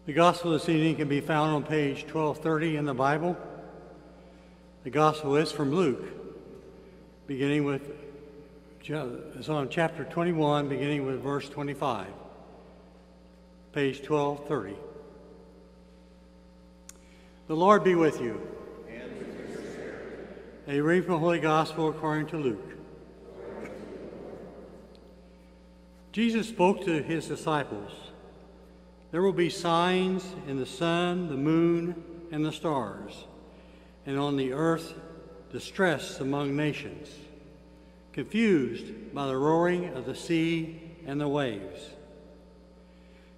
The gospel this evening can be found on page 1230 in the Bible. The gospel is from Luke, beginning with, it's on chapter 21, beginning with verse 25, page 1230. The Lord be with you. And with your spirit. A reading from the Holy Gospel according to Luke. Jesus spoke to his disciples. There will be signs in the sun, the moon, and the stars, and on the earth distress among nations, confused by the roaring of the sea and the waves.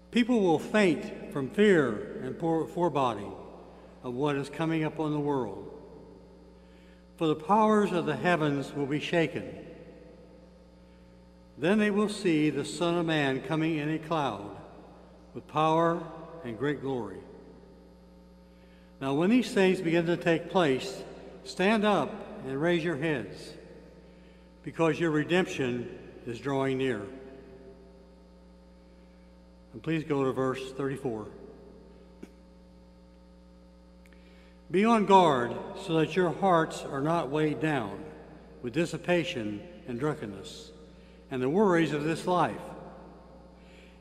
People will faint from fear and foreboding of what is coming upon the world. For the powers of the heavens will be shaken. Then they will see the Son of Man coming in a cloud, with power and great glory. Now when these things begin to take place, stand up and raise your heads, because your redemption is drawing near. And please go to verse 34. Be on guard so that your hearts are not weighed down with dissipation and drunkenness and the worries of this life,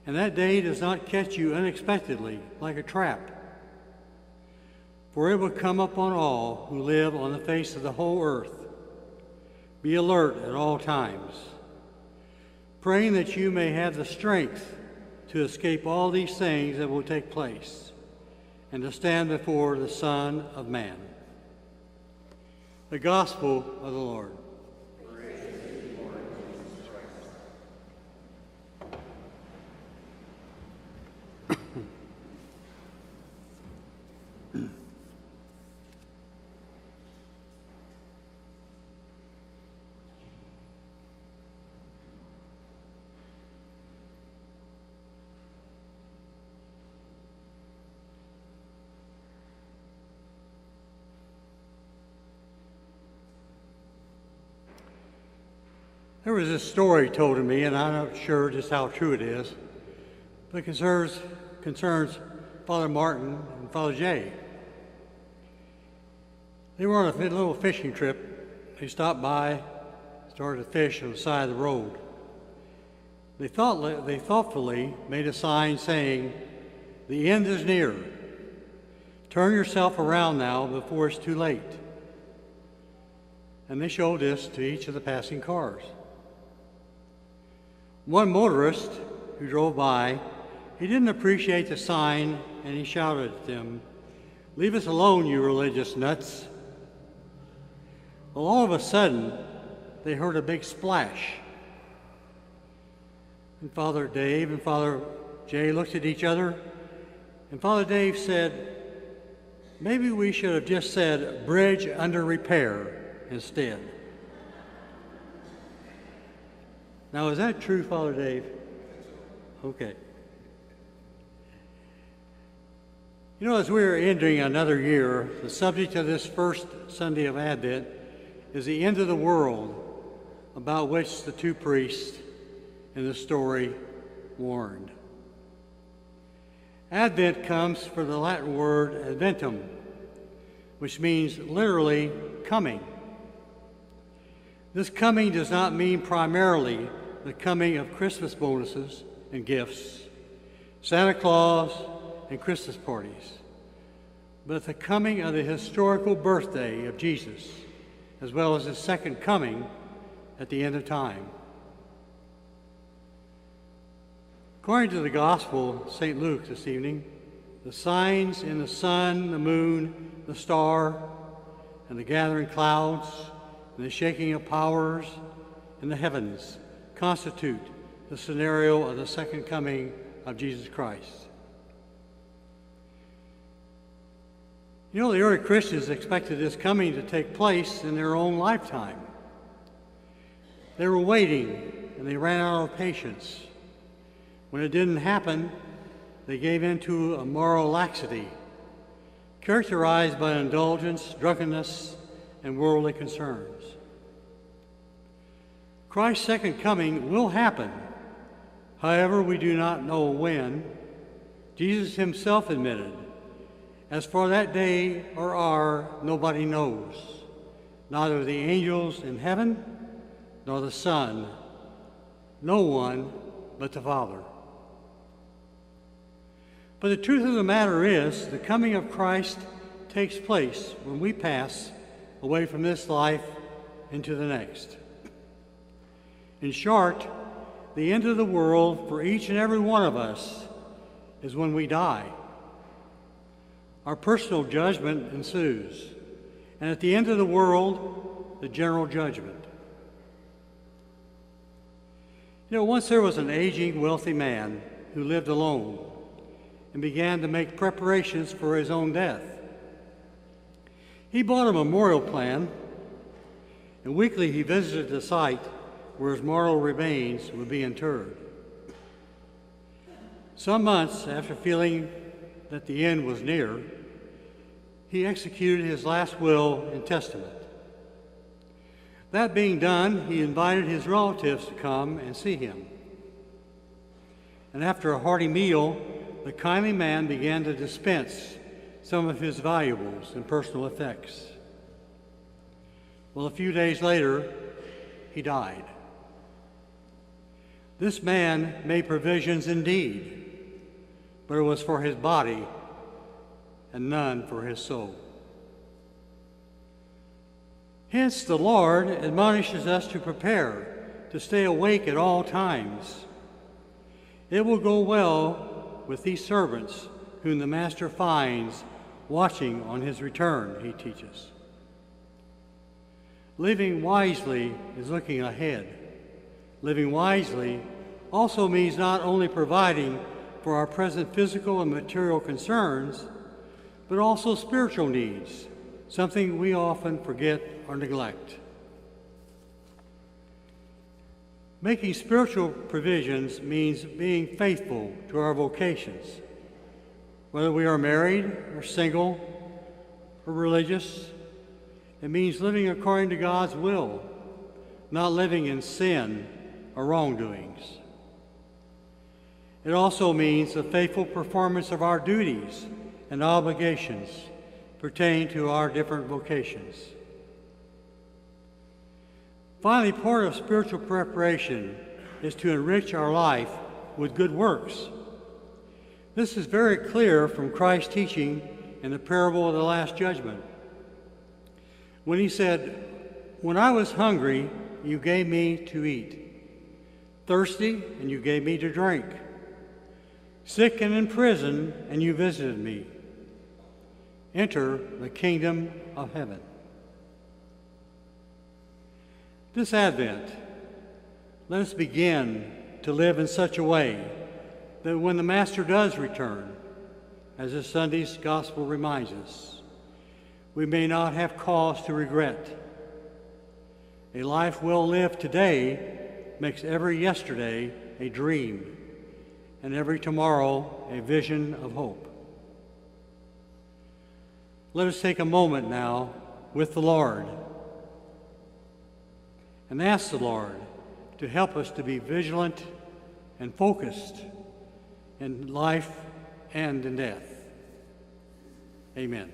and that day does not catch you unexpectedly like a trap. For it will come upon all who live on the face of the whole earth. Be alert at all times, praying that you may have the strength to escape all these things that will take place, and to stand before the Son of Man. The Gospel of the Lord. There was this story told to me, and I'm not sure just how true it is, but it concerns Father Martin and Father Jay. They were on a little fishing trip. They stopped by, started to fish on the side of the road. They thoughtfully made a sign saying, "The end is near. Turn yourself around now before it's too late." And they showed this to each of the passing cars. One motorist who drove by, he didn't appreciate the sign, and he shouted at them, "Leave us alone, you religious nuts." Well, all of a sudden, they heard a big splash. And Father Dave and Father Jay looked at each other, and Father Dave said, "Maybe we should have just said bridge under repair instead." Now, is that true, Father Dave? Okay. You know, as we're entering another year, the subject of this first Sunday of Advent is the end of the world, about which the two priests in the story warned. Advent comes from the Latin word adventum, which means literally coming. This coming does not mean primarily the coming of Christmas bonuses and gifts, Santa Claus and Christmas parties, but the coming of the historical birthday of Jesus, as well as his second coming at the end of time. According to the Gospel of St. Luke this evening, the signs in the sun, the moon, the star, and the gathering clouds, and the shaking of powers in the heavens constitute the scenario of the second coming of Jesus Christ. You know, the early Christians expected this coming to take place in their own lifetime. They were waiting, and they ran out of patience. When it didn't happen, they gave in to a moral laxity, characterized by indulgence, drunkenness, and worldly concerns. Christ's second coming will happen. However, we do not know when, Jesus himself admitted, "As for that day or hour, nobody knows, neither the angels in heaven nor the Son, no one but the Father." But the truth of the matter is, the coming of Christ takes place when we pass away from this life into the next. In short, the end of the world for each and every one of us is when we die. Our personal judgment ensues, and at the end of the world, the general judgment. Once there was an aging, wealthy man who lived alone and began to make preparations for his own death. He bought a memorial plan, and weekly he visited the site where his mortal remains would be interred. Some months after feeling that the end was near, he executed his last will and testament. That being done, he invited his relatives to come and see him. And after a hearty meal, the kindly man began to dispense some of his valuables and personal effects. Well, a few days later, he died. This man made provisions indeed, but it was for his body and none for his soul. Hence, the Lord admonishes us to prepare, to stay awake at all times. It will go well with these servants whom the Master finds watching on his return, he teaches. Living wisely is looking ahead. Living wisely also means not only providing for our present physical and material concerns, but also spiritual needs, something we often forget or neglect. Making spiritual provisions means being faithful to our vocations, whether we are married or single or religious. It means living according to God's will, not living in sin or wrongdoings. It also means the faithful performance of our duties and obligations pertaining to our different vocations. Finally, part of spiritual preparation is to enrich our life with good works. This is very clear from Christ's teaching in the parable of the Last Judgment, when he said, "When I was hungry, you gave me to eat. Thirsty, and you gave me to drink. Sick and in prison, and you visited me. Enter the kingdom of heaven." This Advent, let us begin to live in such a way that when the Master does return, as this Sunday's Gospel reminds us, we may not have cause to regret. A life well lived today makes every yesterday a dream, and every tomorrow a vision of hope. Let us take a moment now with the Lord and ask the Lord to help us to be vigilant and focused in life and in death. Amen.